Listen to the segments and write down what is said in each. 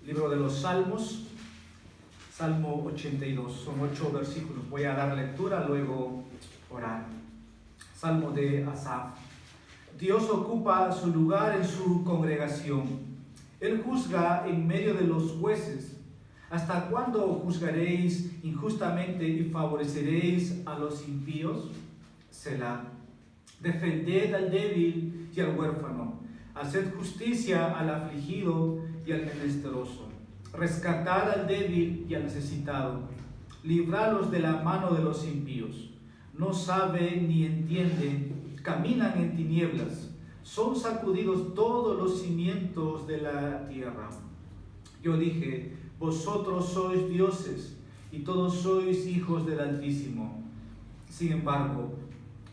Libro de los Salmos, Salmo 82, son 8 versículos. Voy a dar lectura, luego orar. Salmo de Asaf. Dios ocupa su lugar en su congregación. Él juzga en medio de los jueces. ¿Hasta cuándo juzgaréis injustamente y favoreceréis a los impíos? Selah. Defended al débil y al huérfano. Haced justicia al afligido y al menesteroso. Rescatad al débil y al necesitado. Libralos de la mano de los impíos. No saben ni entienden, caminan en tinieblas. Son sacudidos todos los cimientos de la tierra. Yo dije, vosotros sois dioses y todos sois hijos del Altísimo. Sin embargo,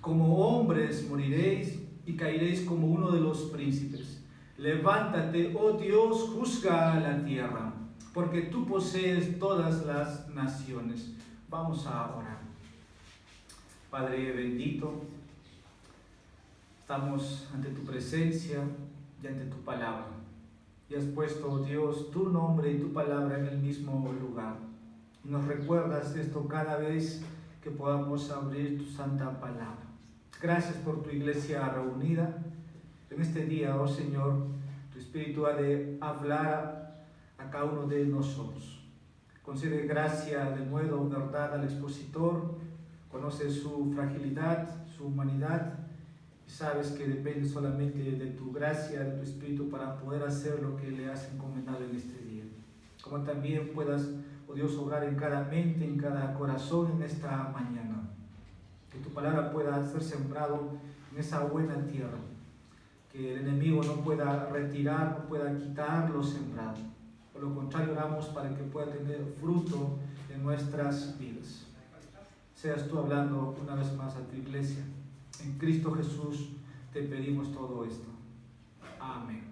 como hombres moriréis y caeréis como uno de los príncipes. Levántate, oh Dios, juzga la tierra, porque tú posees todas las naciones. Vamos a orar. Padre bendito, estamos ante tu presencia y ante tu palabra. Y has puesto, Dios, tu nombre y tu palabra en el mismo lugar. Y nos recuerdas esto cada vez que podamos abrir tu santa palabra. Gracias por tu iglesia reunida. En este día, oh Señor, tu Espíritu ha de hablar a cada uno de nosotros. Concede gracia de nuevo, verdad al expositor. Conoce su fragilidad, su humanidad. Y sabes que depende solamente de tu gracia, de tu Espíritu, para poder hacer lo que le has encomendado en este día. Como también puedas, oh Dios, obrar en cada mente, en cada corazón en esta mañana. Que tu palabra pueda ser sembrado en esa buena tierra. Que el enemigo no pueda retirar, no pueda quitar lo sembrado. Por lo contrario, oramos para que pueda tener fruto en nuestras vidas. Seas tú hablando una vez más a tu iglesia. En Cristo Jesús te pedimos todo esto. Amén.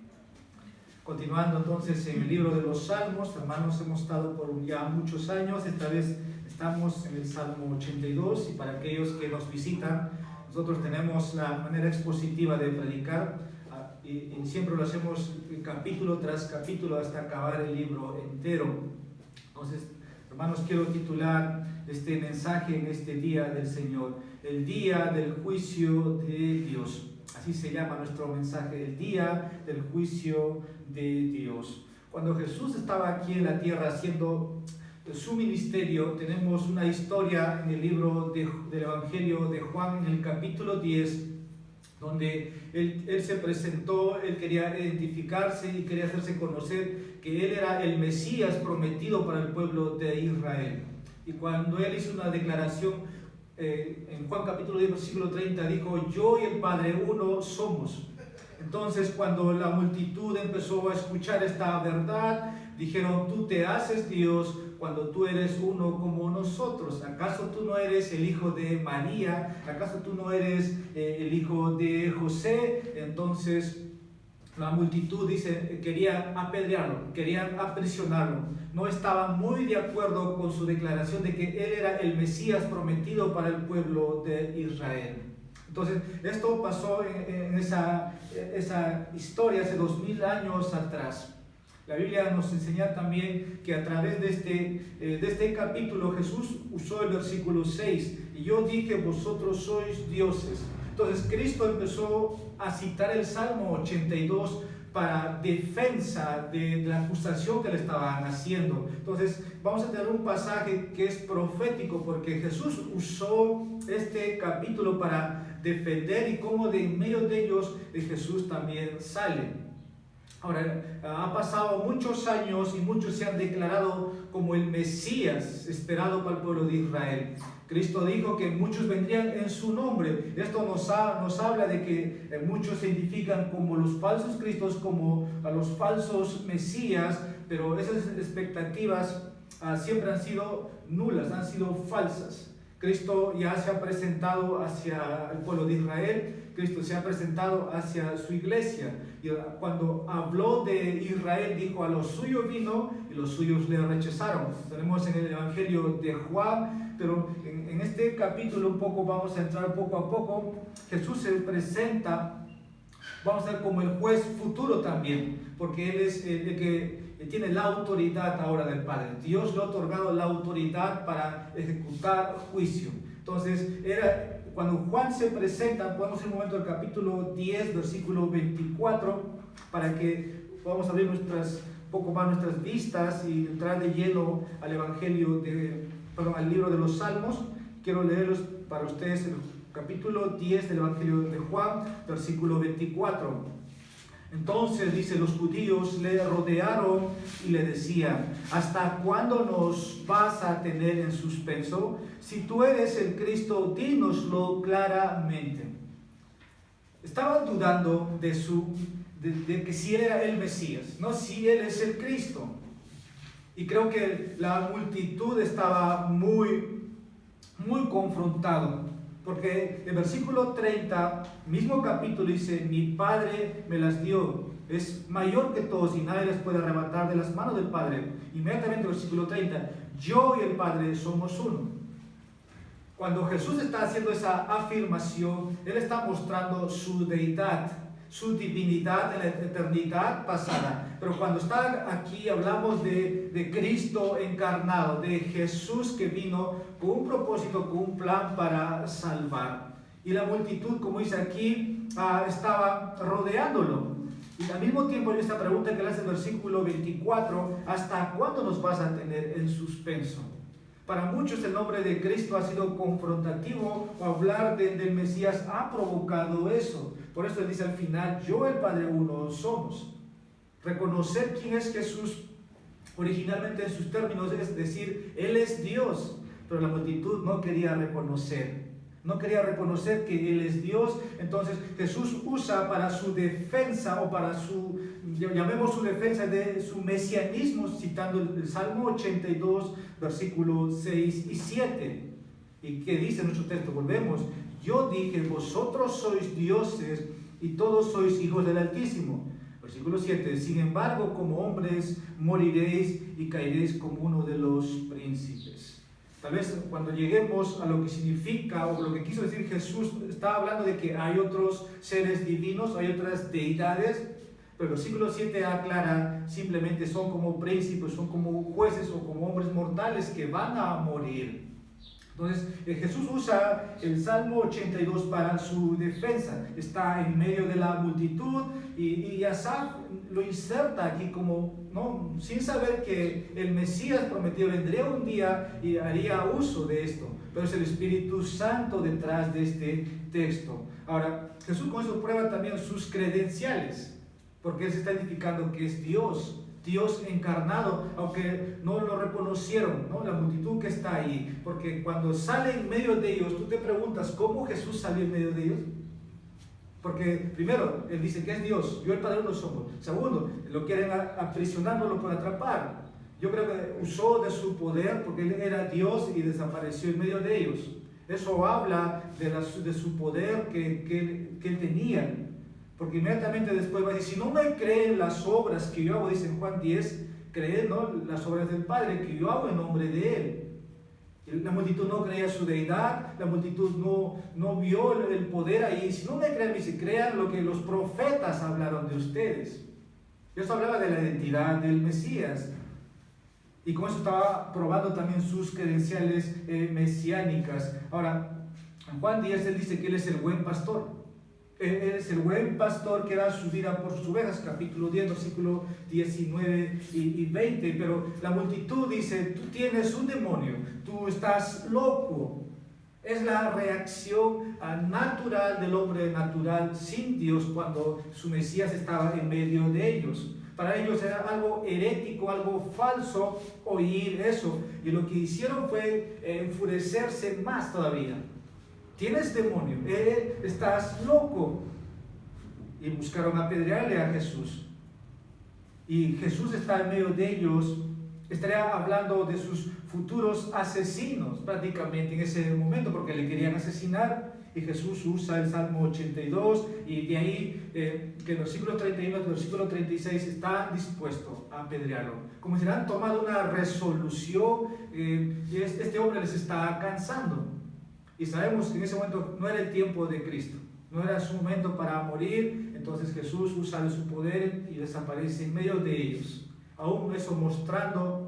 Continuando entonces en el libro de los Salmos, hermanos, hemos estado por ya muchos años. Esta vez estamos en el Salmo 82 y para aquellos que nos visitan, nosotros tenemos la manera expositiva de predicar y siempre lo hacemos capítulo tras capítulo hasta acabar el libro entero. Entonces, hermanos, quiero titular este mensaje en este día del Señor, el día del juicio de Dios. Así se llama nuestro mensaje, el día del juicio de Dios. Cuando Jesús estaba aquí en la tierra haciendo su ministerio, tenemos una historia en el libro del Evangelio de Juan, en el capítulo 10, donde él se presentó, él quería identificarse y quería hacerse conocer que él era el Mesías prometido para el pueblo de Israel. Y cuando él hizo una declaración, en Juan capítulo 10, versículo 30, dijo, yo y el Padre uno somos. Entonces, cuando la multitud empezó a escuchar esta verdad, dijeron, tú te haces Dios cuando tú eres uno como nosotros. ¿Acaso tú no eres el hijo de María? ¿Acaso tú no eres el hijo de José? Entonces, la multitud dice, querían apedrearlo, querían aprisionarlo. No estaban muy de acuerdo con su declaración de que él era el Mesías prometido para el pueblo de Israel. Entonces, esto pasó en esa historia hace 2000 años atrás. La Biblia nos enseña también que a través de este capítulo Jesús usó el versículo 6. Y yo dije, vosotros sois dioses. Entonces Cristo empezó a citar el Salmo 82 para defensa de la acusación que le estaban haciendo. Entonces vamos a tener un pasaje que es profético porque Jesús usó este capítulo para defender y cómo de en medio de ellos Jesús también sale. Ahora, ha pasado muchos años y muchos se han declarado como el Mesías esperado para el pueblo de Israel. Cristo dijo que muchos vendrían en su nombre. Esto nos habla de que muchos se identifican como los falsos cristos, como a los falsos Mesías, pero esas expectativas siempre han sido nulas, han sido falsas. Cristo ya se ha presentado hacia el pueblo de Israel, Cristo se ha presentado hacia su iglesia. Y cuando habló de Israel, dijo, a los suyos vino y los suyos le rechazaron. Tenemos en el Evangelio de Juan, pero en este capítulo un poco vamos a entrar poco a poco. Jesús se presenta vamos a ver como el juez futuro también, porque Él es el que tiene la autoridad ahora del Padre. Dios le ha otorgado la autoridad para ejecutar juicio. Entonces, cuando Juan se presenta, podemos ir un momento al capítulo 10, versículo 24, para que podamos abrir poco más nuestras vistas y entrar de lleno al al libro de los Salmos. Quiero leerlos para ustedes el capítulo 10 del Evangelio de Juan, versículo 24. Entonces, dice, los judíos le rodearon y le decían: ¿hasta cuándo nos vas a tener en suspenso? Si tú eres el Cristo, dínoslo claramente. Estaban dudando de que si era el Mesías, no si Él es el Cristo. Y creo que la multitud estaba muy confrontado. Porque el versículo 30, mismo capítulo, dice: mi Padre me las dio, es mayor que todos y nadie les puede arrebatar de las manos del Padre. Inmediatamente el versículo 30, yo y el Padre somos uno. Cuando Jesús está haciendo esa afirmación, Él está mostrando su deidad, su divinidad en la eternidad pasada. Pero cuando está aquí hablamos de Cristo encarnado, de Jesús que vino con un propósito, con un plan para salvar. Y la multitud, como dice aquí, estaba rodeándolo. Y al mismo tiempo esta pregunta que le hace el versículo 24, ¿hasta cuándo nos vas a tener en suspenso? Para muchos el nombre de Cristo ha sido confrontativo, o hablar del Mesías ha provocado eso. Por eso él dice al final: yo y el Padre uno somos. Reconocer quién es Jesús originalmente en sus términos es decir, Él es Dios. Pero la multitud no quería reconocer que Él es Dios. Entonces Jesús usa para su defensa, o para llamemos su defensa de su mesianismo, citando el Salmo 82, versículos 6 y 7. ¿Y qué dice nuestro texto? Volvemos: yo dije, vosotros sois dioses y todos sois hijos del Altísimo. Versículo 7, sin embargo, como hombres moriréis y caeréis como uno de los príncipes. Tal vez cuando lleguemos a lo que significa o lo que quiso decir Jesús, está hablando de que hay otros seres divinos, hay otras deidades, pero el versículo 7 aclara, simplemente son como príncipes, son como jueces o como hombres mortales que van a morir. Entonces Jesús usa el Salmo 82 para su defensa. Está en medio de la multitud y Asaf lo inserta aquí como, ¿no?, sin saber que el Mesías prometido vendría un día y haría uso de esto. Pero es el Espíritu Santo detrás de este texto. Ahora, Jesús con eso prueba también sus credenciales, porque Él se está identificando que es Dios encarnado, aunque no lo reconocieron, ¿no?, la multitud que está ahí. Porque cuando sale en medio de ellos, tú te preguntas, ¿cómo Jesús salió en medio de ellos? Porque primero, Él dice que es Dios, yo y el Padre uno somos. Segundo, lo quieren aprisionar, no lo pueden atrapar. Yo creo que usó de su poder, porque Él era Dios y desapareció en medio de ellos. Eso habla de su poder que Él tenía. Porque inmediatamente después va a decir: si no me creen las obras que yo hago, dice en Juan 10, creen, ¿no?, las obras del Padre que yo hago en nombre de Él. La multitud no creía su deidad, la multitud no vio el poder ahí. Si no me creen, dice, crean lo que los profetas hablaron de ustedes. Eso hablaba de la identidad del Mesías. Y con eso estaba probando también sus credenciales mesiánicas. Ahora, en Juan 10 Él dice que Él es el buen pastor. Él es el buen pastor que da su vida por sus ovejas, capítulo 10, versículo 19 y 20. Pero la multitud dice: tú tienes un demonio, tú estás loco. Es la reacción natural del hombre natural sin Dios cuando su Mesías estaba en medio de ellos. Para ellos era algo herético, algo falso oír eso. Y lo que hicieron fue enfurecerse más todavía. Tienes demonio, estás loco. Y buscaron apedrearle a Jesús. Y Jesús está en medio de ellos. Estaría hablando de sus futuros asesinos prácticamente en ese momento, porque le querían asesinar. Y Jesús usa el Salmo 82 y de ahí que el versículo 31 y el versículo 36 está dispuesto a apedrearlo. Como si han tomado una resolución y este hombre les está cansando. Y sabemos que en ese momento no era el tiempo de Cristo, no era su momento para morir. entonces Jesús usa de su poder y desaparece en medio de ellos. Aún eso mostrando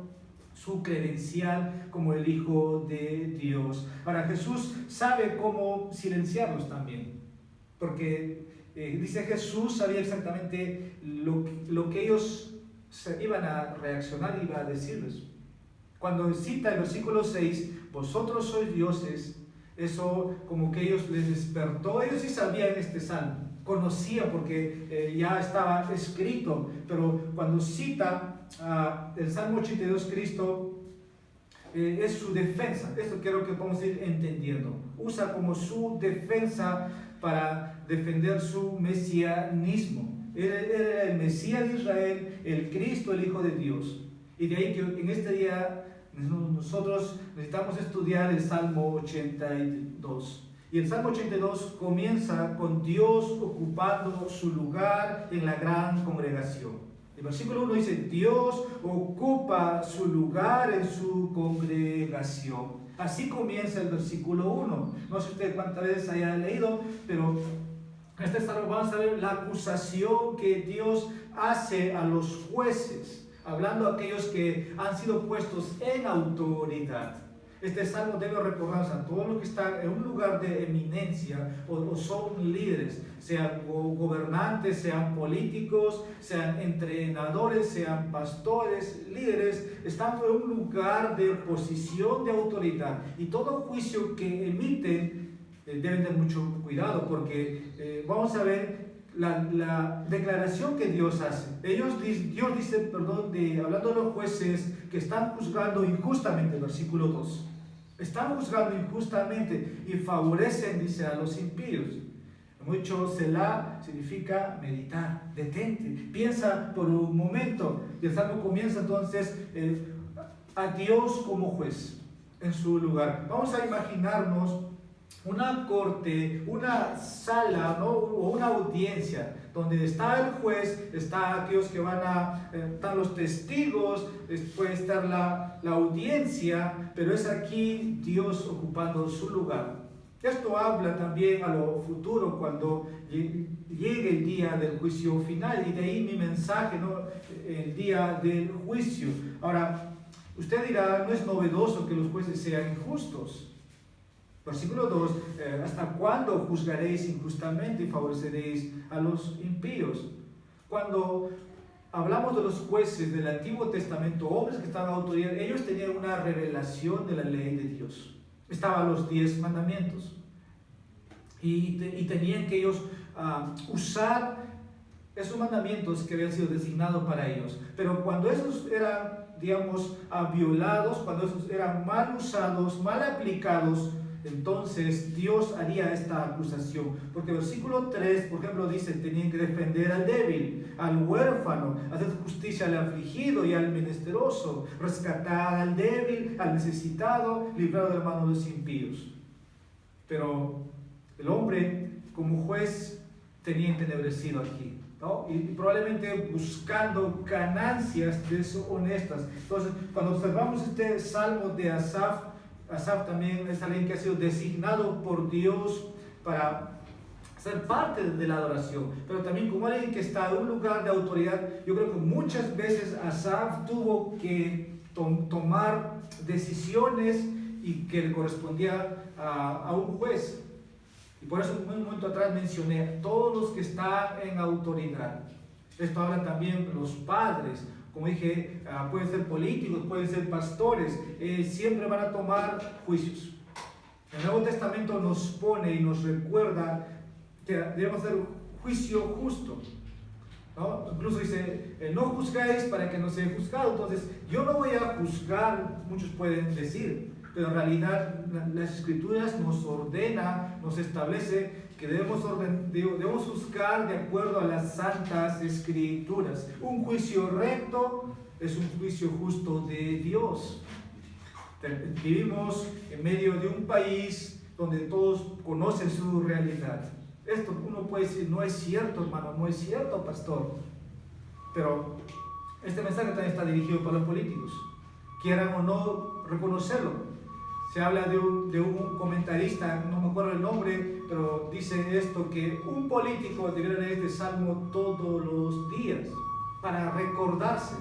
su credencial como el Hijo de Dios. Ahora Jesús sabe cómo silenciarlos también, porque dice Jesús sabía exactamente lo que ellos iban a reaccionar y iba a decirles. Cuando cita el versículo 6, vosotros sois dioses, eso como que ellos les despertó. Ellos sí sabían este salmo, conocían porque ya estaba escrito, pero cuando cita el Salmo 82, Cristo es su defensa. Esto quiero que podamos ir entendiendo. Usa como su defensa para defender su mesianismo. Él era el Mesías de Israel, el Cristo, el Hijo de Dios. Y de ahí que en este día nosotros necesitamos estudiar el Salmo 82. Y el Salmo 82 comienza con Dios ocupando su lugar en la gran congregación. El versículo 1 dice, Dios ocupa su lugar en su congregación. Así comienza el versículo 1. No sé usted cuántas veces haya leído, pero en este salmo vamos a ver la acusación que Dios hace a los jueces, hablando a aquellos que han sido puestos en autoridad. Este salmo debe recordarnos a todos los que están en un lugar de eminencia o son líderes, sean gobernantes, sean políticos, sean entrenadores, sean pastores, líderes, están en un lugar de posición de autoridad. Y todo juicio que emiten deben tener mucho cuidado, porque vamos a ver la declaración que Dios hace. Dios dice, hablando de los jueces que están juzgando injustamente, versículo 2. Están juzgando injustamente y favorecen, dice, a los impíos. Mucho Selah significa meditar, detente, piensa por un momento. Y el salmo comienza entonces a Dios como juez en su lugar. Vamos a imaginarnos una corte, una sala, ¿no? O una audiencia donde está el juez, está aquellos que están los testigos, puede estar la audiencia, pero es aquí Dios ocupando su lugar. Esto habla también a lo futuro, cuando llegue el día del juicio final, y de ahí mi mensaje, ¿no? El día del juicio. Ahora, usted dirá, no es novedoso que los jueces sean injustos. Versículo 2, ¿hasta cuándo juzgaréis injustamente y favoreceréis a los impíos? Cuando hablamos de los jueces del Antiguo Testamento, hombres que estaban en autoridad, ellos tenían una revelación de la ley de Dios. Estaban los 10 mandamientos. Y tenían que ellos usar esos mandamientos que habían sido designados para ellos. Pero cuando esos eran, digamos, violados, cuando esos eran mal usados, mal aplicados, entonces Dios haría esta acusación, porque el versículo 3, por ejemplo, dice, tenían que defender al débil, al huérfano, hacer justicia al afligido y al menesteroso, rescatar al débil, al necesitado, librar de la mano de los impíos. Pero el hombre, como juez, tenía entenebrecido aquí, ¿no? Y probablemente buscando ganancias deshonestas. Entonces, cuando observamos este salmo de Asaf también es alguien que ha sido designado por Dios para ser parte de la adoración, pero también como alguien que está en un lugar de autoridad. Yo creo que muchas veces Asaf tuvo que tomar decisiones y que le correspondía a un juez. Y por eso un momento atrás mencioné todos los que están en autoridad. Esto habla también de los padres. Como dije, pueden ser políticos, pueden ser pastores, siempre van a tomar juicios. El Nuevo Testamento nos pone y nos recuerda que debemos hacer juicio justo, ¿no? Incluso dice, no juzgáis para que no sea juzgado. Entonces, yo no voy a juzgar, muchos pueden decir, pero en realidad las Escrituras nos ordena, nos establece que debemos juzgar de acuerdo a las santas Escrituras. Un juicio recto es un juicio justo de Dios. Vivimos en medio de un país donde todos conocen su realidad. Esto uno puede decir, no es cierto, hermano, no es cierto, pastor. Pero este mensaje también está dirigido para los políticos, quieran o no reconocerlo. Se habla de un comentarista, no me acuerdo el nombre, pero dice esto, que un político debería leer este salmo todos los días para recordarse.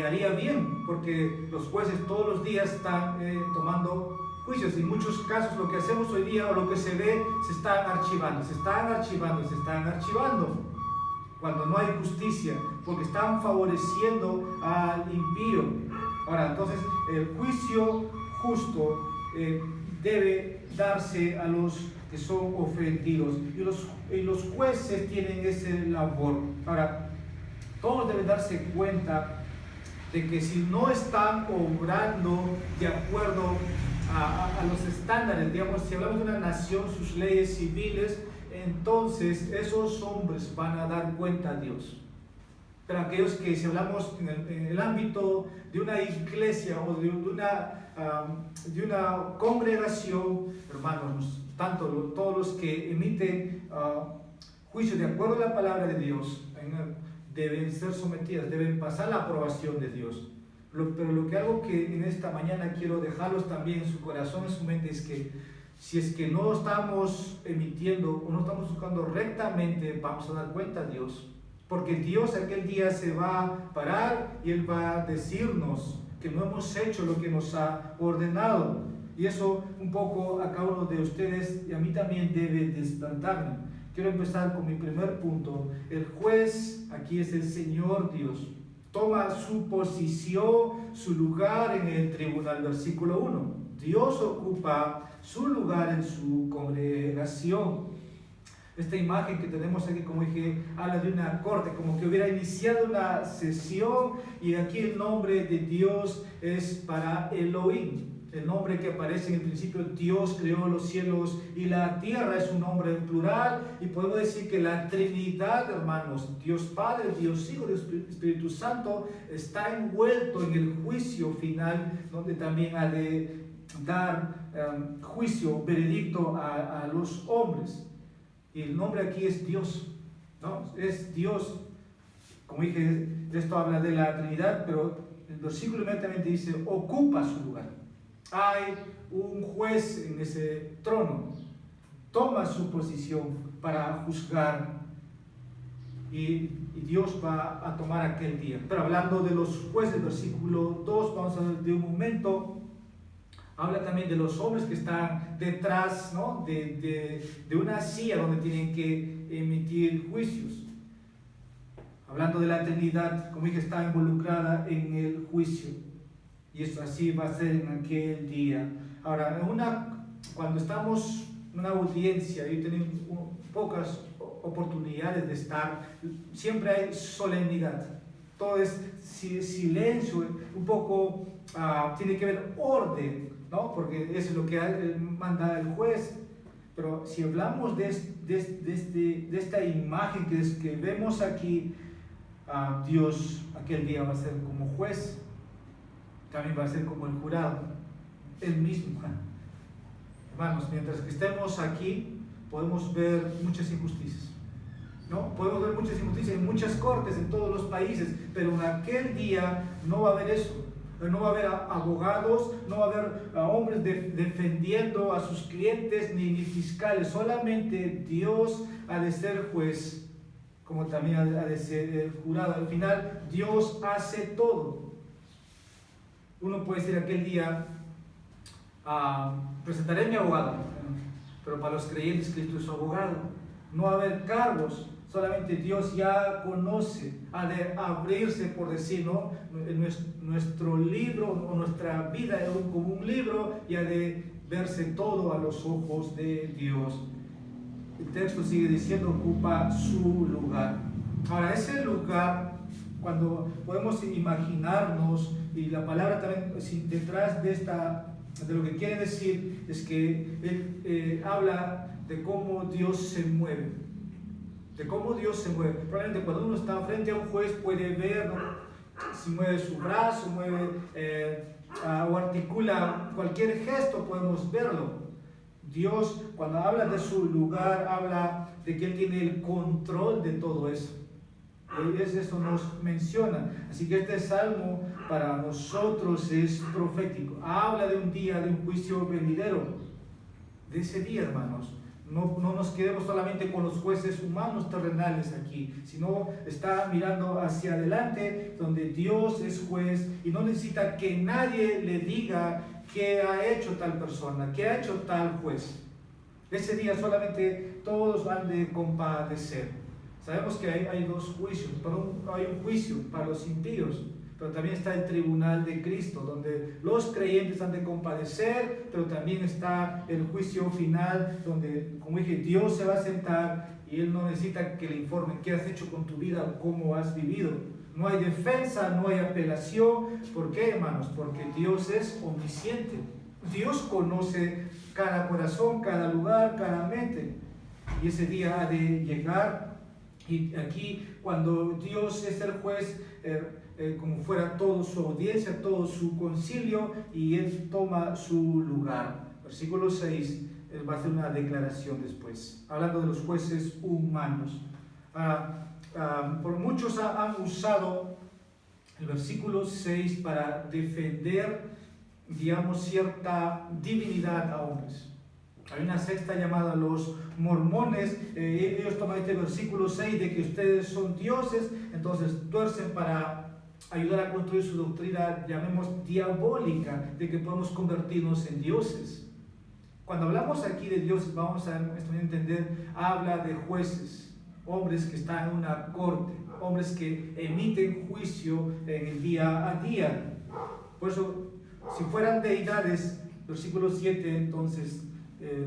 Haría bien, porque los jueces todos los días están tomando juicios. En muchos casos lo que hacemos hoy día o lo que se ve, se están archivando. Cuando no hay justicia, porque están favoreciendo al impío. Ahora, entonces, el juicio justo debe darse a los que son ofendidos. Y los jueces tienen ese labor. Ahora, todos deben darse cuenta de que si no están obrando de acuerdo a los estándares, digamos, si hablamos de una nación, sus leyes civiles, entonces esos hombres van a dar cuenta a Dios. Pero aquellos que, si hablamos en el ámbito de una iglesia o de una congregación, hermanos, todos los que emiten juicio de acuerdo a la palabra de Dios, deben ser sometidas, deben pasar la aprobación de Dios. Pero algo que en esta mañana quiero dejarlos también en su corazón, en su mente, es que si es que no estamos emitiendo o no estamos buscando rectamente, vamos a dar cuenta a Dios. Porque Dios aquel día se va a parar y Él va a decirnos que no hemos hecho lo que nos ha ordenado. Y eso un poco a cada uno de ustedes y a mí también debe despertarme. Quiero empezar con mi primer punto. El juez aquí es el Señor Dios. Toma su posición, su lugar en el tribunal. Versículo 1. Dios ocupa su lugar en su congregación. Esta imagen que tenemos aquí, como dije, habla de una corte, como que hubiera iniciado una sesión, y aquí el nombre de Dios es para Elohim. El nombre que aparece en el principio, Dios creó los cielos y la tierra, es un nombre plural, y podemos decir que la Trinidad, hermanos, Dios Padre, Dios Hijo, Dios Espíritu Santo, está envuelto en el juicio final, donde también ha de dar juicio, veredicto a los hombres. Y el nombre aquí es Dios, ¿no? Es Dios. Como dije, esto habla de la Trinidad, pero el versículo inmediatamente dice, ocupa su lugar. Hay un juez en ese trono, toma su posición para juzgar, y Dios va a tomar aquel día. Pero hablando de los jueces, versículo 2, vamos a ver de un momento, habla también de los hombres que están detrás, ¿no? de una silla donde tienen que emitir juicios. Hablando de la Trinidad, como dije, está involucrada en el juicio. Y eso así va a ser en aquel día. Ahora, cuando estamos en una audiencia, y tenemos pocas oportunidades de estar, siempre hay solemnidad. Todo es silencio, un poco tiene que haber orden, ¿no? Porque eso es lo que manda el juez. Pero si hablamos de esta imagen que vemos aquí, Dios aquel día va a ser como juez, también va a ser como el jurado, Él mismo. Hermanos, mientras que estemos aquí, podemos ver muchas injusticias, ¿no? Podemos ver muchas injusticias en muchas cortes, en todos los países, pero en aquel día no va a haber eso. No va a haber abogados, no va a haber hombres defendiendo a sus clientes, ni fiscales. Solamente Dios ha de ser juez, como también ha de ser el jurado. Al final, Dios hace todo. Uno puede decir aquel día, presentaré a mi abogado, pero para los creyentes Cristo es su abogado. No va a haber cargos. Solamente Dios ya conoce, ha de abrirse, por decir, ¿no? Nuestro libro o nuestra vida es como un libro, y ha de verse todo a los ojos de Dios. El texto sigue diciendo, ocupa su lugar. Ahora, ese lugar, cuando podemos imaginarnos, y la palabra también detrás de lo que quiere decir, es que él habla de cómo Dios se mueve. De cómo Dios se mueve. Probablemente cuando uno está frente a un juez puede ver, ¿no? Si mueve su brazo, o articula cualquier gesto, podemos verlo. Dios, cuando habla de su lugar, habla de que Él tiene el control de todo eso. Eso nos menciona. Así que este salmo para nosotros es profético. Habla de un día, de un juicio venidero. De ese día, hermanos. No nos quedemos solamente con los jueces humanos terrenales aquí, sino está mirando hacia adelante, donde Dios es juez y no necesita que nadie le diga qué ha hecho tal persona, qué ha hecho tal juez. Ese día solamente todos han de compadecer. Sabemos que hay dos juicios, hay un juicio para los impíos, pero también está el tribunal de Cristo, donde los creyentes han de compadecer, pero también está el juicio final, donde, como dije, Dios se va a sentar y Él no necesita que le informen qué has hecho con tu vida, cómo has vivido. No hay defensa, no hay apelación. ¿Por qué, hermanos? Porque Dios es omnisciente. Dios conoce cada corazón, cada lugar, cada mente. Y ese día ha de llegar. Y aquí, cuando Dios es el juez, como fuera toda su audiencia, todo su concilio, y Él toma su lugar. Versículo 6, Él va a hacer una declaración después, hablando de los jueces humanos. Por muchos han usado el versículo 6 para defender, digamos, cierta divinidad a hombres. Hay una secta llamada los mormones, ellos toman este versículo 6 de que ustedes son dioses, entonces tuercen para ayudar a construir su doctrina, llamemos diabólica, de que podemos convertirnos en dioses. Cuando hablamos aquí de dioses, vamos a entender, habla de jueces, hombres que están en una corte, hombres que emiten juicio en el día a día. Por eso, si fueran deidades, versículo 7, entonces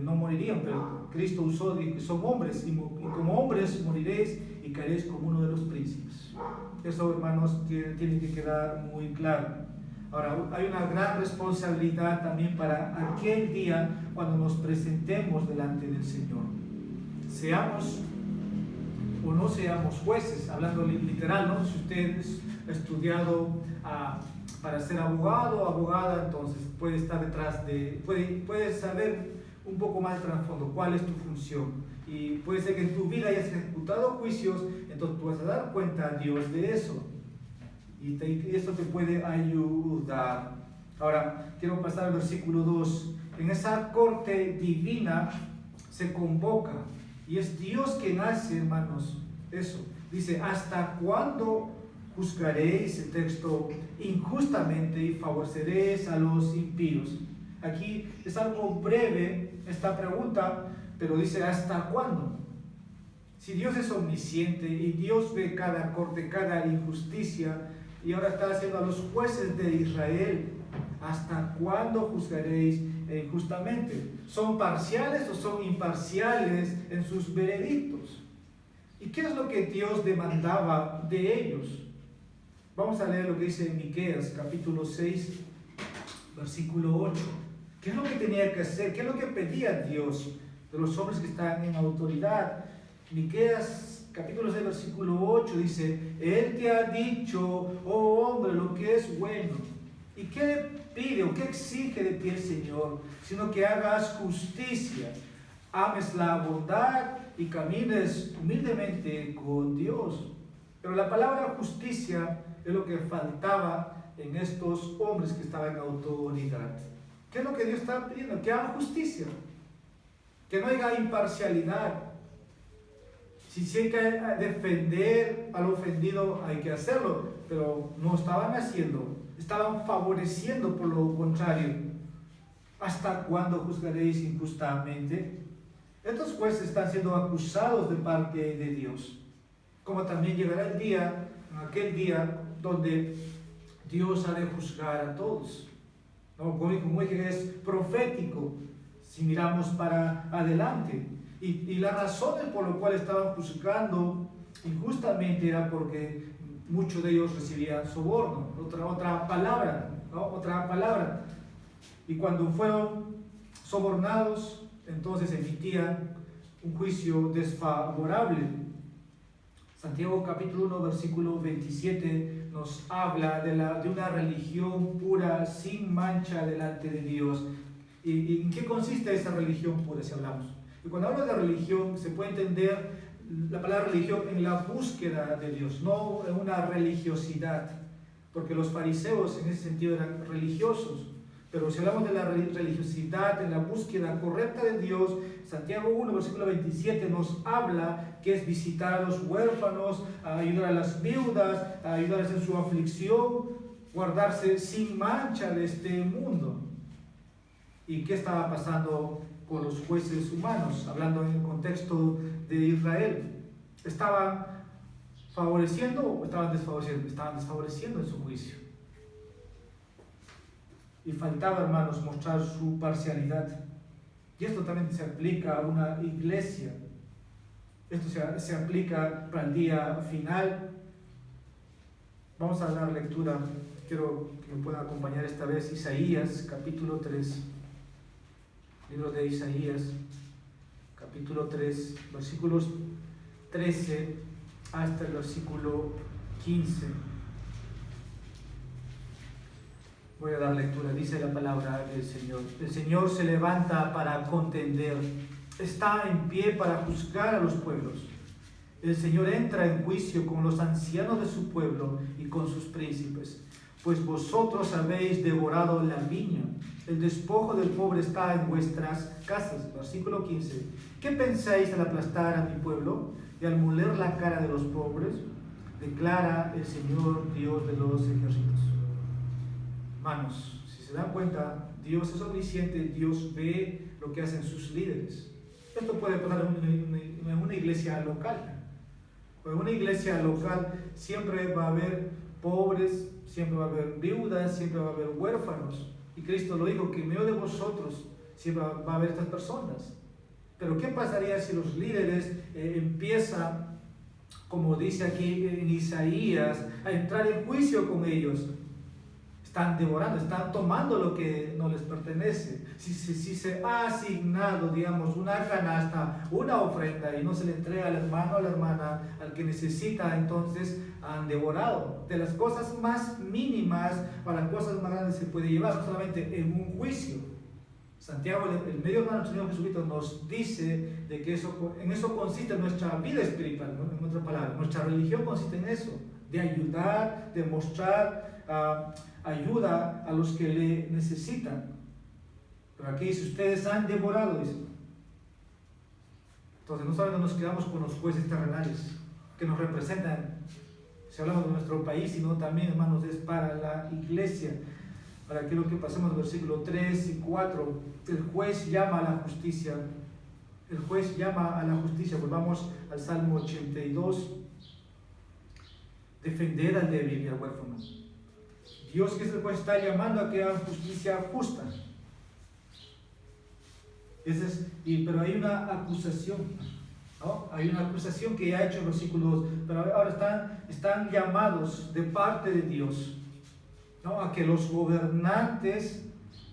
no morirían, pero Cristo usó, dijo que son hombres, y como hombres moriréis y caeréis como uno de los príncipes. Eso, hermanos, tiene que quedar muy claro. Ahora, hay una gran responsabilidad también para aquel día cuando nos presentemos delante del Señor. Seamos o no seamos jueces, hablando literal, ¿no? Si usted ha estudiado para ser abogado o abogada, entonces puede estar detrás puede saber un poco más de trasfondo, cuál es tu función. Y puede ser que en tu vida hayas ejecutado juicios, entonces tú vas a dar cuenta a Dios de eso. Y eso te puede ayudar. Ahora, quiero pasar al versículo 2. En esa corte divina se convoca, y es Dios quien hace, hermanos, eso. Dice, ¿hasta cuándo juzgaréis, el texto, injustamente y favoreceréis a los impíos? Aquí es algo breve esta pregunta, pero dice, ¿hasta cuándo? Si Dios es omnisciente y Dios ve cada corte, cada injusticia, y ahora está haciendo a los jueces de Israel, ¿hasta cuándo juzgaréis injustamente? ¿Son parciales o son imparciales en sus veredictos? ¿Y qué es lo que Dios demandaba de ellos? Vamos a leer lo que dice en Miqueas, capítulo 6, versículo 8. ¿Qué es lo que tenía que hacer? ¿Qué es lo que pedía Dios de los hombres que están en autoridad? Miqueas, capítulo 6, versículo 8 dice, Él te ha dicho, oh hombre, lo que es bueno. ¿Y qué pide o qué exige de ti el Señor? Sino que hagas justicia, ames la bondad y camines humildemente con Dios. Pero la palabra justicia es lo que faltaba en estos hombres que estaban en autoridad. ¿Qué es lo que Dios está pidiendo? Que hagan justicia, que no haya imparcialidad. Si hay que defender al ofendido, hay que hacerlo, pero no estaban haciendo, estaban favoreciendo por lo contrario. ¿Hasta cuándo juzgaréis injustamente? Estos jueces están siendo acusados de parte de Dios. Como también llegará el día, aquel día, donde Dios ha de juzgar a todos. ¿No? Como dije, es profético si miramos para adelante. Y las razones por las cuales estaban juzgando injustamente era porque muchos de ellos recibían soborno. Otra palabra, ¿no? Otra palabra. Y cuando fueron sobornados, entonces emitían un juicio desfavorable. Santiago capítulo 1, versículo 27 nos habla de una religión pura, sin mancha delante de Dios. ¿Y en qué consiste esa religión pura si hablamos? Y cuando hablo de religión se puede entender la palabra religión en la búsqueda de Dios, no en una religiosidad, porque los fariseos en ese sentido eran religiosos. Pero si hablamos de la religiosidad, en la búsqueda correcta de Dios, Santiago 1, versículo 27 nos habla que es visitar a los huérfanos, a ayudar a las viudas, a ayudarles en su aflicción, guardarse sin mancha de este mundo. ¿Y qué estaba pasando con los jueces humanos? Hablando en el contexto de Israel. ¿Estaban favoreciendo o estaban desfavoreciendo? Estaban desfavoreciendo en su juicio. Y faltaba, hermanos, mostrar su parcialidad. Y esto también se aplica a una iglesia. Esto se aplica para el día final. Vamos a dar lectura. Quiero que me puedan acompañar esta vez. Isaías, capítulo 3. Libro de Isaías, capítulo 3, versículos 13 hasta el versículo 15. Voy a dar lectura. Dice la palabra del Señor. El Señor se levanta para contender, está en pie para juzgar a los pueblos. El Señor entra en juicio con los ancianos de su pueblo y con sus príncipes. Pues vosotros habéis devorado la viña, el despojo del pobre está en vuestras casas. Versículo 15. ¿Qué pensáis al aplastar a mi pueblo y al moler la cara de los pobres? Declara el Señor Dios de los ejércitos. Hermanos, si se dan cuenta, Dios es omnisciente, Dios ve lo que hacen sus líderes. Esto puede pasar en una iglesia local. En una iglesia local siempre va a haber pobres, siempre va a haber viudas, siempre va a haber huérfanos. Y Cristo lo dijo, que en medio de vosotros siempre va a haber estas personas. Pero ¿qué pasaría si los líderes empiezan, como dice aquí en Isaías, a entrar en juicio con ellos? Están devorando, están tomando lo que no les pertenece. Si se ha asignado, digamos, una canasta, una ofrenda y no se le entrega al hermano, a la hermana, al que necesita, entonces han devorado. De las cosas más mínimas para cosas más grandes se puede llevar, no solamente en un juicio. Santiago, el medio hermano del Señor Jesucristo, nos dice de que en eso consiste nuestra vida espiritual, ¿no? En otras palabras, nuestra religión consiste en eso, de ayudar, de mostrar ayuda a los que le necesitan. Pero aquí dice, ustedes han devorado, dice. Entonces no solamente nos quedamos con los jueces terrenales que nos representan, si hablamos de nuestro país, sino también, hermanos, es para la iglesia. Ahora quiero que pasemos al versículo 3 y 4. El juez llama a la justicia. El juez llama a la justicia. Volvamos al Salmo 82. Defender al débil y al huérfano. Dios, que es el juez, está llamando a que hagan justicia justa. Pero hay una acusación, ¿no? Hay una acusación que ya ha hecho en versículos, pero ahora están llamados de parte de Dios, ¿no? A que los gobernantes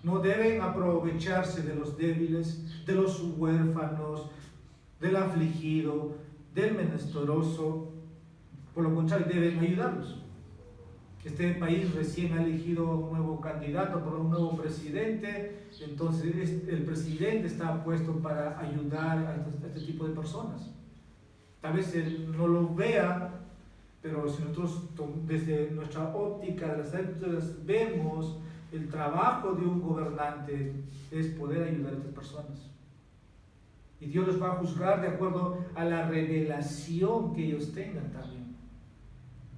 no deben aprovecharse de los débiles, de los huérfanos, del afligido, del menesteroso. Por lo contrario, deben ayudarlos. Este país recién ha elegido un nuevo candidato por un nuevo presidente, entonces el presidente está puesto para ayudar a este tipo de personas. Tal vez él no lo vea, pero si nosotros desde nuestra óptica de las Escrituras vemos el trabajo de un gobernante es poder ayudar a estas personas. Y Dios los va a juzgar de acuerdo a la revelación que ellos tengan también.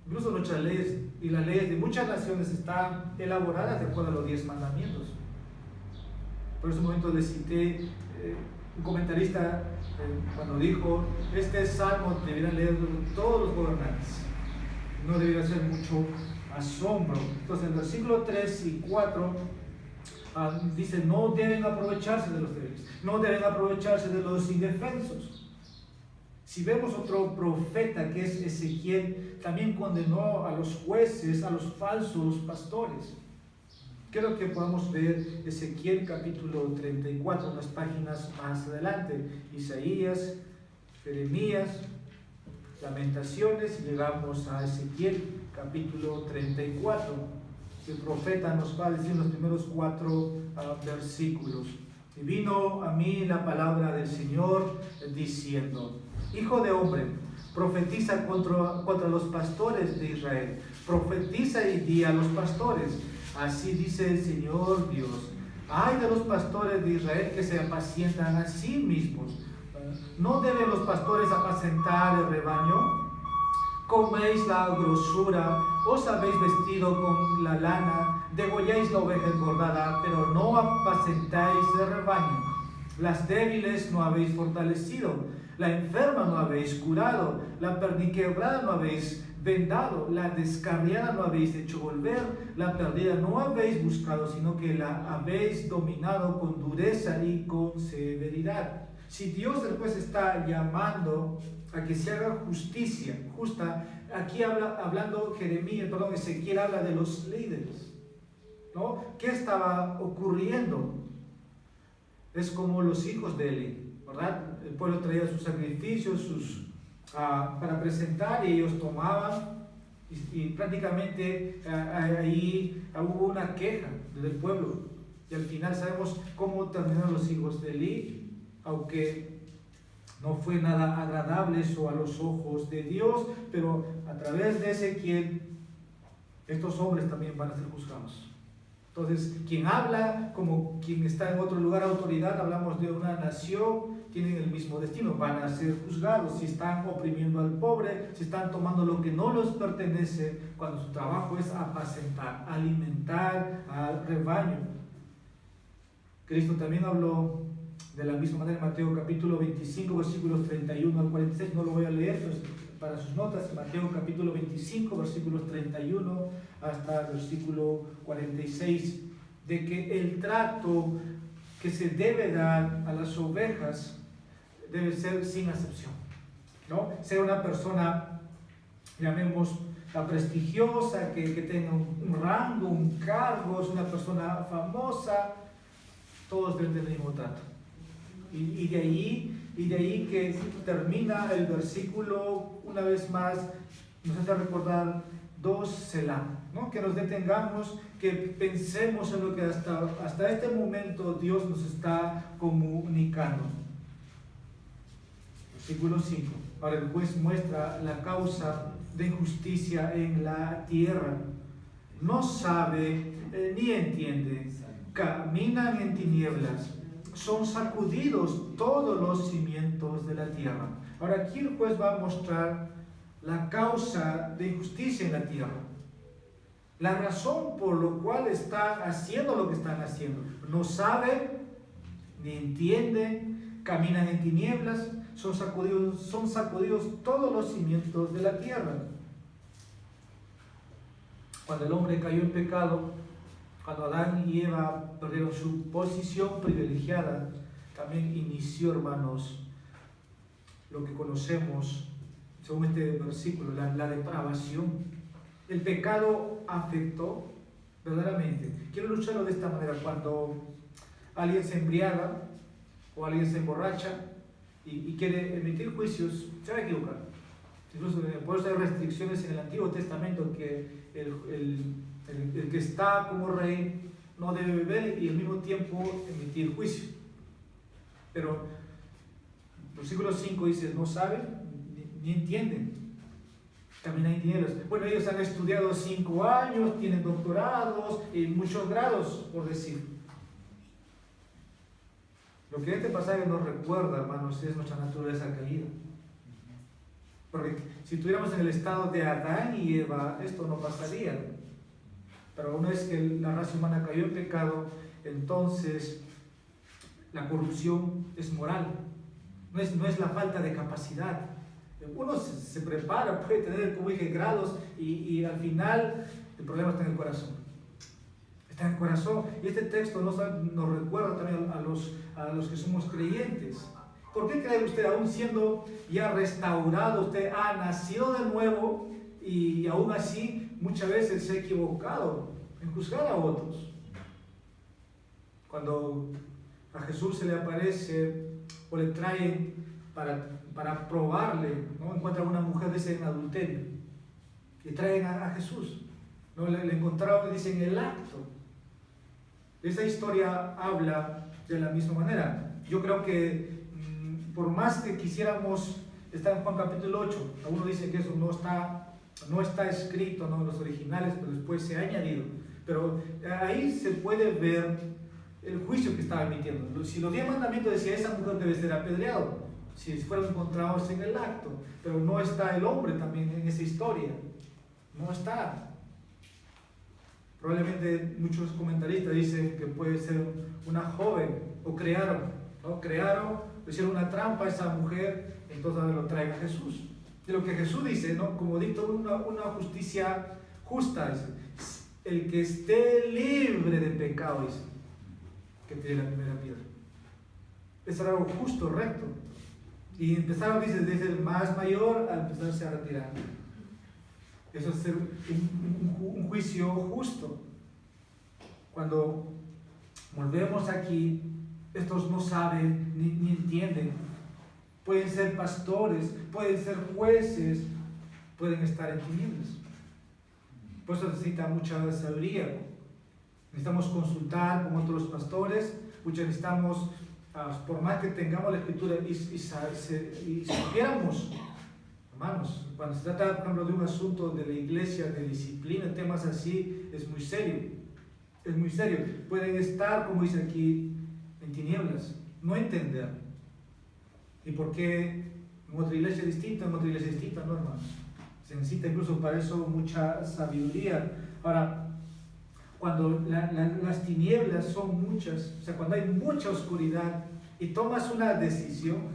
Incluso nuestras leyes y las leyes de muchas naciones están elaboradas de acuerdo a los 10 mandamientos. Por ese momento le cité un comentarista cuando dijo, este salmo deberían leer todos los gobernantes. No debería ser mucho asombro. Entonces el versículo 3 y 4 dice, no deben aprovecharse de los débiles, no deben aprovecharse de los indefensos. Si vemos otro profeta que es Ezequiel, también condenó a los jueces, a los falsos pastores. Creo que podamos ver Ezequiel capítulo 34, unas páginas más adelante. Isaías, Jeremías, Lamentaciones, y llegamos a Ezequiel capítulo 34. El profeta nos va a decir los primeros 4 versículos. Y vino a mí la palabra del Señor diciendo, Hijo de hombre, profetiza contra los pastores de Israel. Profetiza y di a los pastores. Así dice el Señor Dios. Ay de los pastores de Israel que se apacientan a sí mismos. ¿No deben los pastores apacentar el rebaño? Coméis la grosura, os habéis vestido con la lana, degolláis la oveja engordada, pero no apacentáis el rebaño. Las débiles no habéis fortalecido, la enferma no habéis curado, la perniquebrada no habéis vendado, la descarriada no habéis hecho volver, la perdida no habéis buscado, sino que la habéis dominado con dureza y con severidad. Si Dios después está llamando a que se haga justicia justa, aquí hablando Ezequiel habla de los líderes, ¿no? ¿Qué estaba ocurriendo? Es como los hijos de Eli, ¿verdad? El pueblo traía sus sacrificios para presentar y ellos tomaban y prácticamente ahí hubo una queja del pueblo y al final sabemos cómo terminaron los hijos de Eli, aunque no fue nada agradable eso a los ojos de Dios, pero a través de Ezequiel estos hombres también van a ser juzgados. Entonces, quien habla como quien está en otro lugar de autoridad, hablamos de una nación, tienen el mismo destino, van a ser juzgados si están oprimiendo al pobre, si están tomando lo que no les pertenece, cuando su trabajo es apacentar, alimentar al rebaño. Cristo también habló de la misma manera en Mateo capítulo 25, versículos 31 al 46, no lo voy a leer, pues, para sus notas, Mateo capítulo 25, versículos 31 hasta el versículo 46, de que el trato que se debe dar a las ovejas debe ser sin excepción, ¿no? Ser una persona, llamemos la prestigiosa, que tenga un rango, un cargo, es una persona famosa, todos deben tener el mismo trato. Y de ahí que termina el versículo, una vez más, nos hace recordar dos Selah, ¿no? Que nos detengamos, que pensemos en lo que hasta este momento Dios nos está comunicando. Versículo 5. Ahora el juez muestra la causa de injusticia en la tierra. No sabe ni entiende, caminan en tinieblas. Son sacudidos todos los cimientos de la tierra. Ahora aquí el juez va a mostrar la causa de injusticia en la tierra. La razón por la cual están haciendo lo que están haciendo. No saben, ni entienden, caminan en tinieblas, son sacudidos todos los cimientos de la tierra. Cuando el hombre cayó en pecado, cuando Adán y Eva perdieron su posición privilegiada, también inició, hermanos, lo que conocemos, según este versículo, la depravación. El pecado afectó verdaderamente. Quiero lucharlo de esta manera. Cuando alguien se embriaga o alguien se emborracha y quiere emitir juicios, se va a equivocar. Incluso por eso hay restricciones en el Antiguo Testamento que el que está como rey no debe beber y al mismo tiempo emitir juicio. Pero el versículo 5 dice, no saben ni entienden, caminan en tinieblas. Bueno, ellos han estudiado 5 años, tienen doctorados y muchos grados, por decir. Lo que este pasaje nos recuerda, hermanos, es nuestra naturaleza caída. Porque si estuviéramos en el estado de Adán y Eva, esto no pasaría. Pero una vez que la raza humana cayó en pecado, entonces la corrupción es moral. No es la falta de capacidad. Uno se prepara, puede tener, como dije, grados y al final el problema está en el corazón. Está en el corazón. Y este texto nos recuerda también a los que somos creyentes. ¿Por qué cree usted, aún siendo ya restaurado, usted ha nacido de nuevo y aún así muchas veces se ha equivocado en juzgar a otros? Cuando a Jesús se le aparece o le traen para probarle, ¿no? Encuentran a una mujer, dice, en adulterio, y traen a Jesús, ¿no? Le encontraron, dicen, el acto. Esa historia habla de la misma manera. Yo creo que por más que quisiéramos está en Juan capítulo 8. Algunos dicen que eso no está escrito, ¿no?, en los originales, pero después se ha añadido. Pero ahí se puede ver el juicio que estaba emitiendo. Si los 10 mandamientos decía esa mujer debe ser apedreado, si fueron encontrados en el acto, pero no está el hombre también en esa historia, no está. Probablemente muchos comentaristas dicen que puede ser una joven, o crearon, hicieron una trampa a esa mujer, entonces lo traen a Jesús. De lo que Jesús dice, ¿no?, como dicta una justicia justa, dice, el que esté libre de pecado, dice, que tiene la primera piedra. Eso era algo justo, recto. Y empezaron, dice, desde el más mayor a empezarse a retirar. Eso es ser un juicio justo. Cuando volvemos aquí, estos no saben ni entienden. Pueden ser pastores, pueden ser jueces, pueden estar en tinieblas. Por eso necesita mucha sabiduría. Necesitamos consultar con otros pastores. Muchos necesitamos, por más que tengamos la escritura y supiéramos, hermanos, cuando se trata, por ejemplo, de un asunto de la iglesia, de disciplina, temas así, es muy serio. Es muy serio. Pueden estar, como dice aquí, en tinieblas, no entender. ¿Y por qué en otra iglesia distinta, en otra iglesia distinta? No, hermanos. Se necesita incluso para eso mucha sabiduría. Ahora, cuando las tinieblas son muchas, o sea, cuando hay mucha oscuridad y tomas una decisión,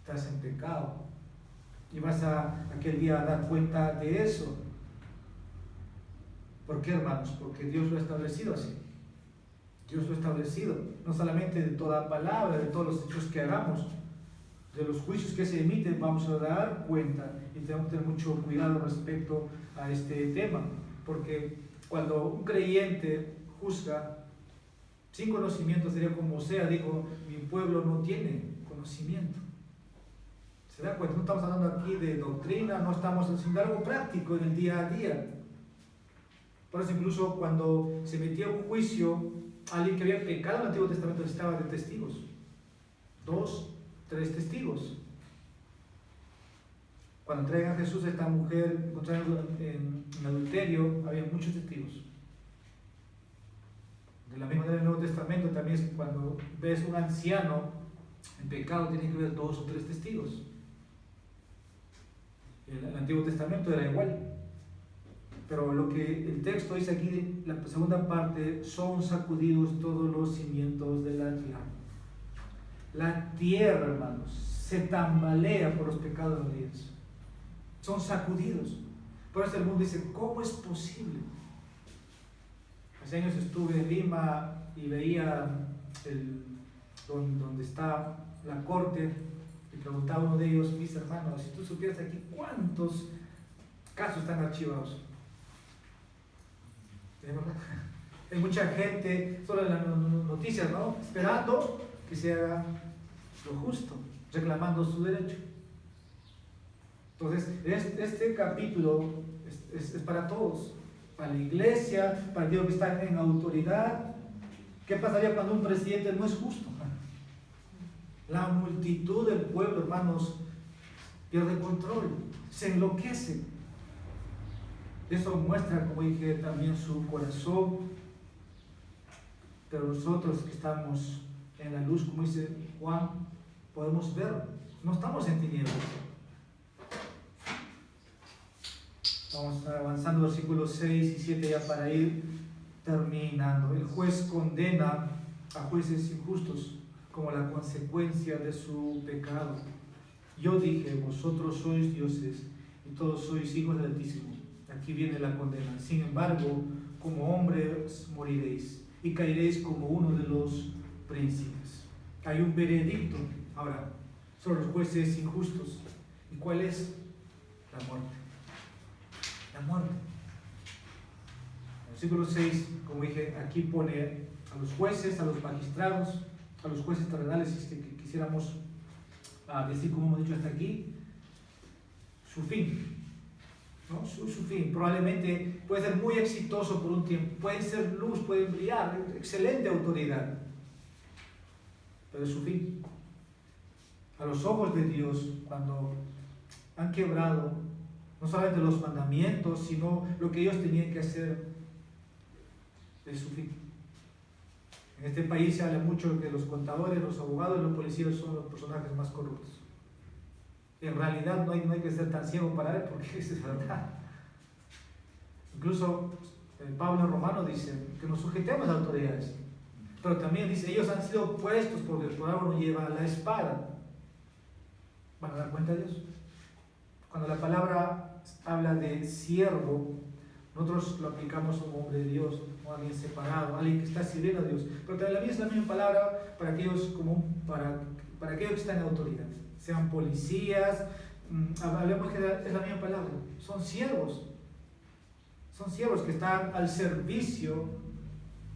estás en pecado. Y vas a aquel día a dar cuenta de eso. ¿Por qué, hermanos? Porque Dios lo ha establecido así. Dios lo ha establecido, no solamente de toda palabra, de todos los hechos que hagamos, de los juicios que se emiten, vamos a dar cuenta y tenemos que tener mucho cuidado respecto a este tema, porque cuando un creyente juzga sin conocimiento, sería como sea, dijo, mi pueblo no tiene conocimiento. ¿Se da cuenta? No estamos hablando aquí de doctrina, no estamos haciendo algo práctico en el día a día. Por eso incluso cuando se metía un juicio, alguien que había pecado en el Antiguo Testamento necesitaba de testigos. 2, 3 testigos. Cuando traen a Jesús a esta mujer encontrada en adulterio, había muchos testigos. De la misma manera en el Nuevo Testamento también es cuando ves un anciano en pecado, tiene que haber 2 o 3 testigos. El Antiguo Testamento era igual. Pero lo que el texto dice aquí, la segunda parte, son sacudidos todos los cimientos de la tierra. La tierra, hermanos, se tambalea por los pecados de Dios. Son sacudidos. Por eso el mundo dice, ¿cómo es posible? Hace años estuve en Lima y veía donde está la corte, y preguntaba a uno de ellos, mis hermanos, si tú supieras aquí cuántos casos están archivados. Hay mucha gente, solo en las noticias, ¿no?, esperando que se haga lo justo, reclamando su derecho. Entonces, este capítulo es para todos, para la iglesia, para aquellos que están en autoridad. ¿Qué pasaría cuando un presidente no es justo? La multitud del pueblo, hermanos, pierde control, se enloquece. Eso muestra, como dije, también su corazón. Pero nosotros que estamos en la luz, como dice Juan, podemos ver, no estamos en tinieblas. Vamos avanzando versículos 6 y 7 ya para ir terminando. El juez condena a jueces injustos como la consecuencia de su pecado. Yo dije, vosotros sois dioses y todos sois hijos del Altísimo. Aquí viene la condena. Sin embargo, como hombres moriréis y caeréis como uno de los príncipes. Hay un veredicto ahora sobre los jueces injustos. ¿Y cuál es? La muerte. La muerte. En el versículo 6, como dije, aquí pone a los jueces, a los magistrados, a los jueces terrenales, si es que quisiéramos decir como hemos dicho hasta aquí, su fin. ¿No? Su fin probablemente puede ser muy exitoso por un tiempo, pueden ser luz, pueden brillar, excelente autoridad, pero es su fin. a los ojos de Dios, cuando han quebrado no solamente los mandamientos, sino lo que ellos tenían que hacer de su fin. En este país se habla mucho que los contadores, los abogados y los policías son los personajes más corruptos. En realidad no hay que ser tan ciego para ver, porque es verdad. Incluso Pablo Romano dice que nos sujetemos a autoridades, pero también dice, ellos han sido puestos porque por algo no lleva la espada. ¿Van a dar cuenta de eso? Cuando la palabra habla de siervo, nosotros lo aplicamos a un hombre de Dios, o a alguien separado, a alguien que está sirviendo a Dios. Pero también es la misma palabra para aquellos, para aquellos que están en autoridad, sean policías, hablemos que es la misma palabra, son siervos que están al servicio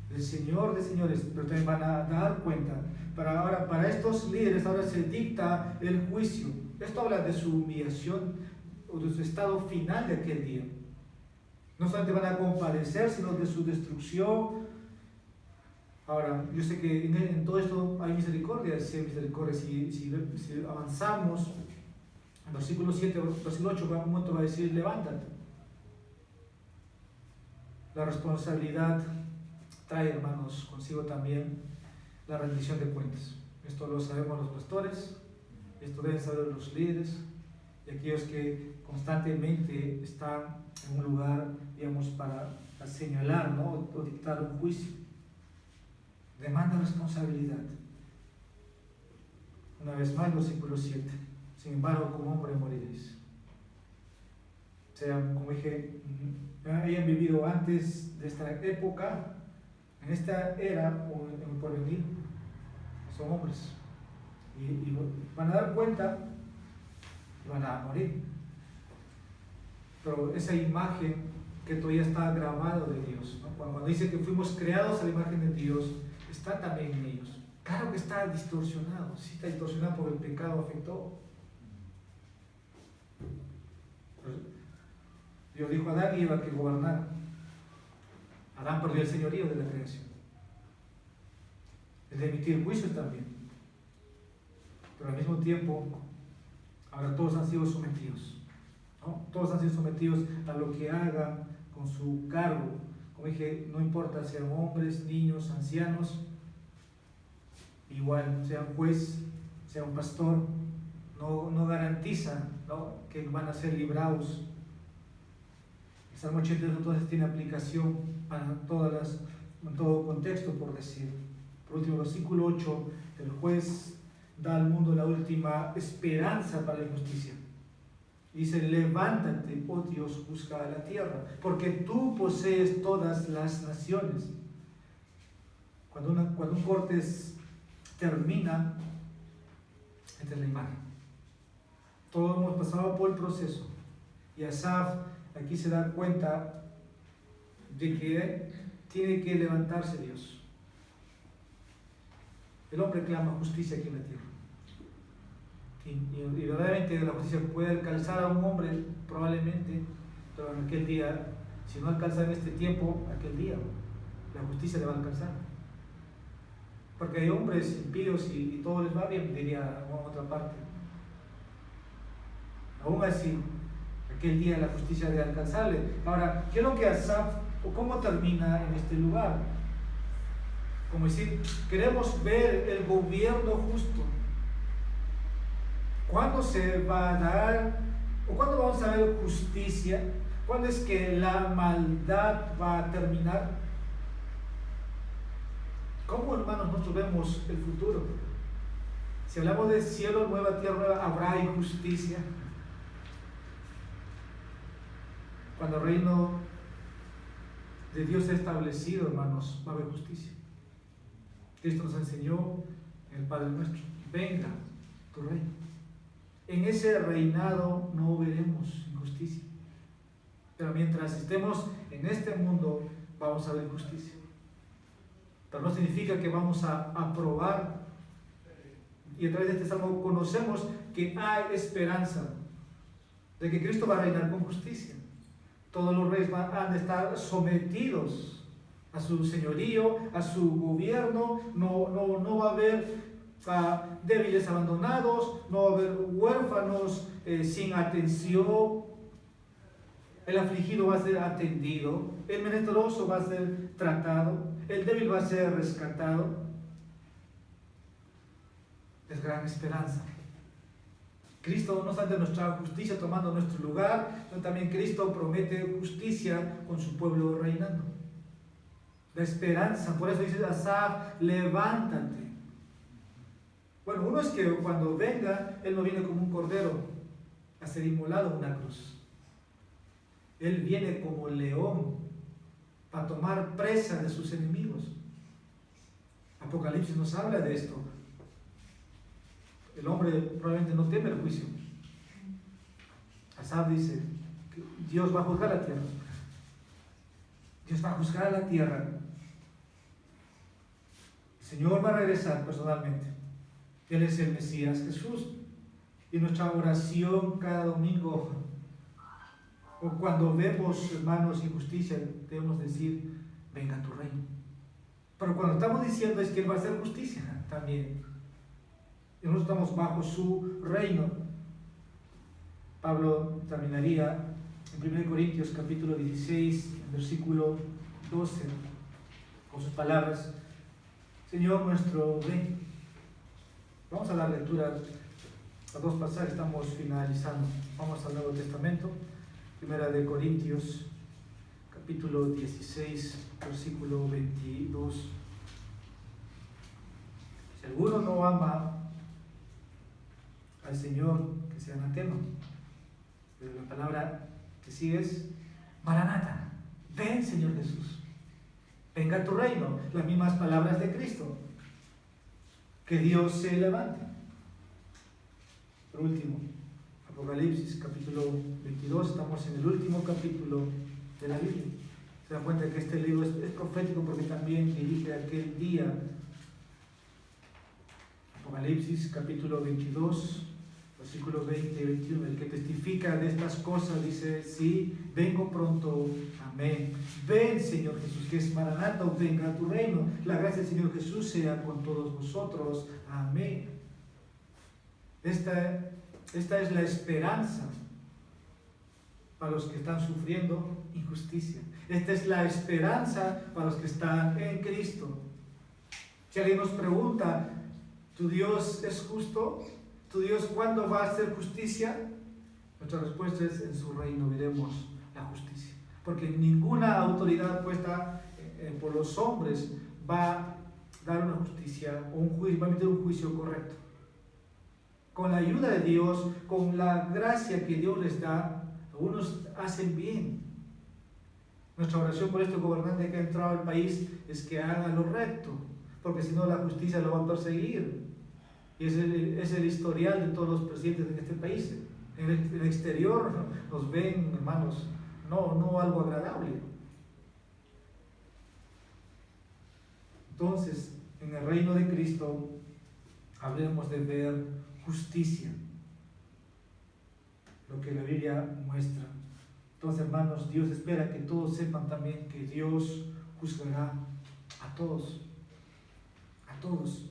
del Señor de señores, pero también van a dar cuenta. Para estos líderes ahora se dicta el juicio. Esto habla de su humillación o de su estado final de aquel día. No solamente van a compadecer, sino de su destrucción. Ahora, yo sé que en todo esto hay misericordia, si avanzamos, en versículo 7, versículo 8, un momento va a decir, levántate. La responsabilidad trae, hermanos, consigo también la rendición de cuentas. Esto lo sabemos los pastores, esto deben saber los líderes y aquellos que constantemente están en un lugar, digamos, para señalar, ¿no? O dictar un juicio. Demanda responsabilidad. Una vez más, versículo 7. Sin embargo, como hombre moriréis. O sea, como dije, hayan vivido antes de esta época, en esta era o en el porvenir, son hombres. Y van a dar cuenta y van a morir. Pero esa imagen que todavía está grabada de Dios, ¿no? Cuando dice que fuimos creados a la imagen de Dios, está también en ellos. Claro que está distorsionado, sí está distorsionado porque el pecado afectó. Dios dijo a Adán y Eva que gobernaran. Adán perdió el señorío de la creación. El de emitir juicios también. Pero al mismo tiempo, ahora todos han sido sometidos, ¿no? Todos han sido sometidos a lo que hagan con su cargo. Como dije, no importa sean hombres, niños, ancianos, igual, sea un juez, sea un pastor, no garantiza, ¿no?, que van a ser librados. El Salmo 82 entonces tiene aplicación para en todo contexto, por decir. Por último, versículo 8, el juez da al mundo la última esperanza para la justicia. Dice, levántate, oh Dios, juzga a la tierra, porque tú posees todas las naciones. Cuando un cortes termina, esta es la imagen. Todos hemos pasado por el proceso. Y Asaf aquí se da cuenta de que tiene que levantarse Dios. El hombre clama justicia aquí en la tierra. Y verdaderamente la justicia puede alcanzar a un hombre, probablemente, pero en aquel día, si no alcanza en este tiempo, aquel día, la justicia le va a alcanzar. Porque hay hombres impíos y todo les va bien, diría en otra parte. Aún así, aquel día la justicia debe alcanzarle. Ahora, ¿qué es lo que Asaf, o cómo termina en este lugar? Como decir, queremos ver el gobierno justo. ¿Cuándo se va a dar, o cuándo vamos a ver justicia? ¿Cuándo es que la maldad va a terminar? ¿Cómo, hermanos, nosotros vemos el futuro? Si hablamos de cielo, nueva tierra, ¿habrá injusticia? Cuando el reino de Dios sea establecido, hermanos, va a haber justicia. Cristo nos enseñó en el Padre Nuestro: venga tu reino. En ese reinado no veremos injusticia. Pero mientras estemos en este mundo, vamos a ver justicia. Pero no significa que vamos a aprobar. Y a través de este salmo conocemos que hay esperanza de que Cristo va a reinar con justicia. Todos los reyes han de estar sometidos a su señorío, a su gobierno. No va a haber débiles abandonados, no va a haber huérfanos sin atención. El afligido va a ser atendido, el menesteroso va a ser tratado, el débil va a ser rescatado. Es gran esperanza. Cristo no solamente nos trae justicia tomando nuestro lugar, sino también Cristo promete justicia con su pueblo reinando. La esperanza, por eso dice Asaf, levántate. Bueno, uno es que cuando venga, Él no viene como un cordero a ser inmolado en una cruz. Él viene como león para tomar presa de sus enemigos. Apocalipsis nos habla de esto. El hombre probablemente no teme el juicio. Asaf dice que Dios va a juzgar la tierra. Dios va a juzgar a la tierra. El Señor va a regresar personalmente. Él es el Mesías Jesús. Y nuestra oración cada domingo, o cuando vemos, hermanos, injusticia, debemos decir, venga tu reino. Pero cuando estamos diciendo es que Él va a hacer justicia también. Y nosotros estamos bajo su reino. Pablo terminaría en 1 Corintios capítulo 16, versículo 12, con sus palabras: Señor nuestro rey. Vamos a dar lectura a dos pasajes, estamos finalizando. Vamos al Nuevo Testamento, 1 Corintios capítulo 16, versículo 22. Si alguno no ama al Señor, que sea anatema. Pero la palabra que sigue es Maranata. Ven, Señor Jesús. Venga a tu reino. Las mismas palabras de Cristo. Que Dios se levante. Por último, Apocalipsis capítulo 22. Estamos en el último capítulo de la Biblia. Se dan cuenta que este libro es profético porque también dirige aquel día. Apocalipsis capítulo 22, versículos 20 y 21, el que testifica de estas cosas dice: sí, vengo pronto, amén. Ven, Señor Jesús, que es Maranata, o venga a tu reino. La gracia del Señor Jesús sea con todos vosotros, amén. Esta es la esperanza para los que están sufriendo injusticia. Esta es la esperanza para los que están en Cristo. Si alguien nos pregunta, ¿tu Dios es justo? ¿Tu Dios cuándo va a hacer justicia? Nuestra respuesta es: en su reino veremos la justicia. Porque ninguna autoridad puesta por los hombres va a dar una justicia o un juicio, va a emitir un juicio correcto. Con la ayuda de Dios, con la gracia que Dios les da, algunos hacen bien. Nuestra oración por este gobernante que ha entrado al país es que haga lo recto, porque si no la justicia lo va a perseguir. Y es el historial de todos los presidentes de este país. En el exterior nos ven, hermanos, no algo agradable. Entonces, en el reino de Cristo hablemos de ver justicia, lo que la Biblia muestra. Entonces, hermanos, Dios espera que todos sepan también que Dios juzgará a todos. A todos.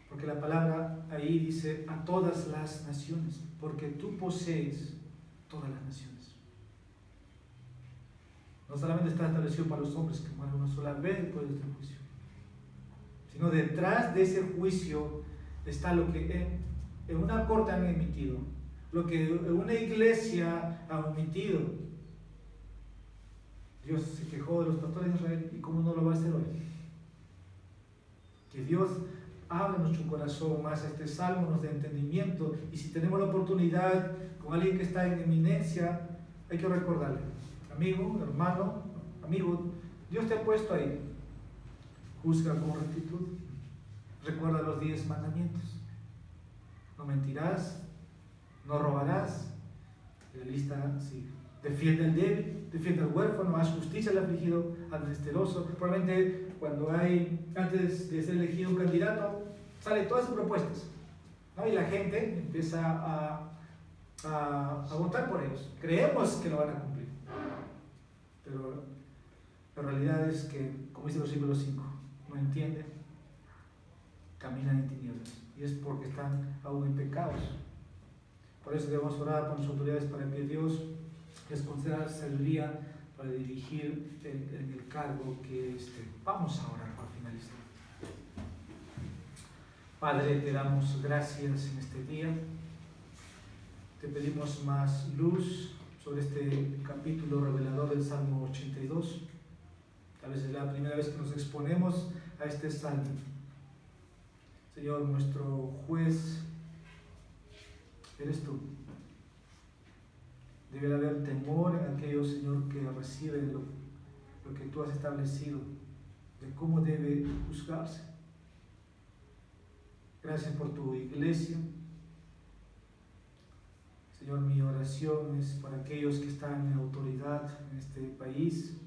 Porque la palabra ahí dice: a todas las naciones, porque tú posees todas las naciones. No solamente está establecido para los hombres que mueren una sola vez después de este juicio, sino detrás de ese juicio está lo que en una corte han emitido, lo que una iglesia ha omitido. Dios se quejó de los pastores de Israel, y cómo no lo va a hacer hoy. Que Dios abre nuestro corazón más a este salmo, nos dé entendimiento, y si tenemos la oportunidad con alguien que está en eminencia, hay que recordarle: amigo, hermano, amigo, Dios te ha puesto ahí. Juzga con rectitud. Recuerda los 10 mandamientos. No mentirás, no robarás. La lista sigue. Defiende al débil, defiende al huérfano, haz justicia al afligido, al menesteroso. Probablemente cuando antes de ser elegido un candidato, salen todas esas propuestas, ¿no? Y la gente empieza a votar por ellos. Creemos que lo van a cumplir. Pero la realidad es que, como dice el versículo 5, no entienden. caminan en tinieblas, y es porque están aún en pecados. Por eso debemos orar por las autoridades para que Dios les conceda sabiduría para dirigir en el cargo que vamos a orar para finalizar. Padre, te damos gracias en este día. Te pedimos más luz sobre este capítulo revelador del Salmo 82. Tal vez es la primera vez que nos exponemos a este salmo. Señor, nuestro juez eres tú. Debe haber temor en aquellos, Señor, que reciben lo que tú has establecido, de cómo debe juzgarse. Gracias por tu iglesia. Señor, mi oración es para aquellos que están en autoridad en este país,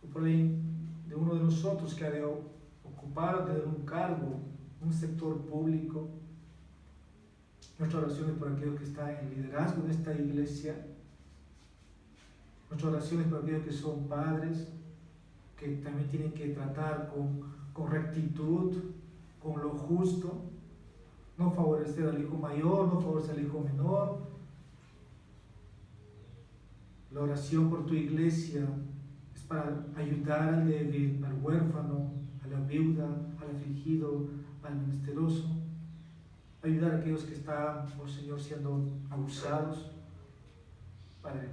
o por ahí de uno de nosotros que ha de ocupar o tener un cargo, un sector público. Nuestra oración es por aquellos que están en liderazgo de esta iglesia. Nuestra oración es por aquellos que son padres, que también tienen que tratar con rectitud, con lo justo, no favorecer al hijo mayor, no favorecer al hijo menor. La oración por tu iglesia es para ayudar al débil, al huérfano, a la viuda, al afligido, al menesteroso. Ayudar a aquellos que están, oh Señor, siendo abusados. Padre,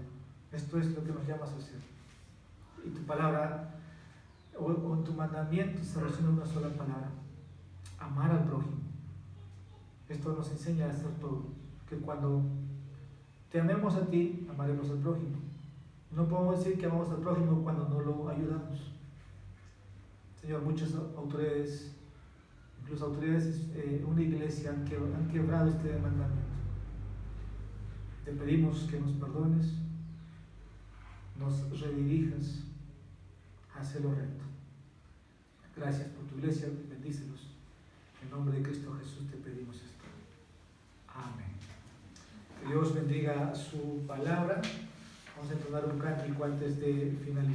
esto es lo que nos llamas a hacer. Y tu palabra, o en tu mandamiento, se resume en una sola palabra: amar al prójimo. Esto nos enseña a hacer todo. Que cuando te amemos a ti, amaremos al prójimo. No podemos decir que amamos al prójimo cuando no lo ayudamos. Señor, muchas autoridades, incluso autoridades de una iglesia, han quebrado este mandamiento. Te pedimos que nos perdones, nos redirijas hacia lo recto. Gracias por tu iglesia, bendícelos. En nombre de Cristo Jesús te pedimos esto. Amén. Que Dios bendiga su palabra. Vamos a entonar un cántico antes de finalizar.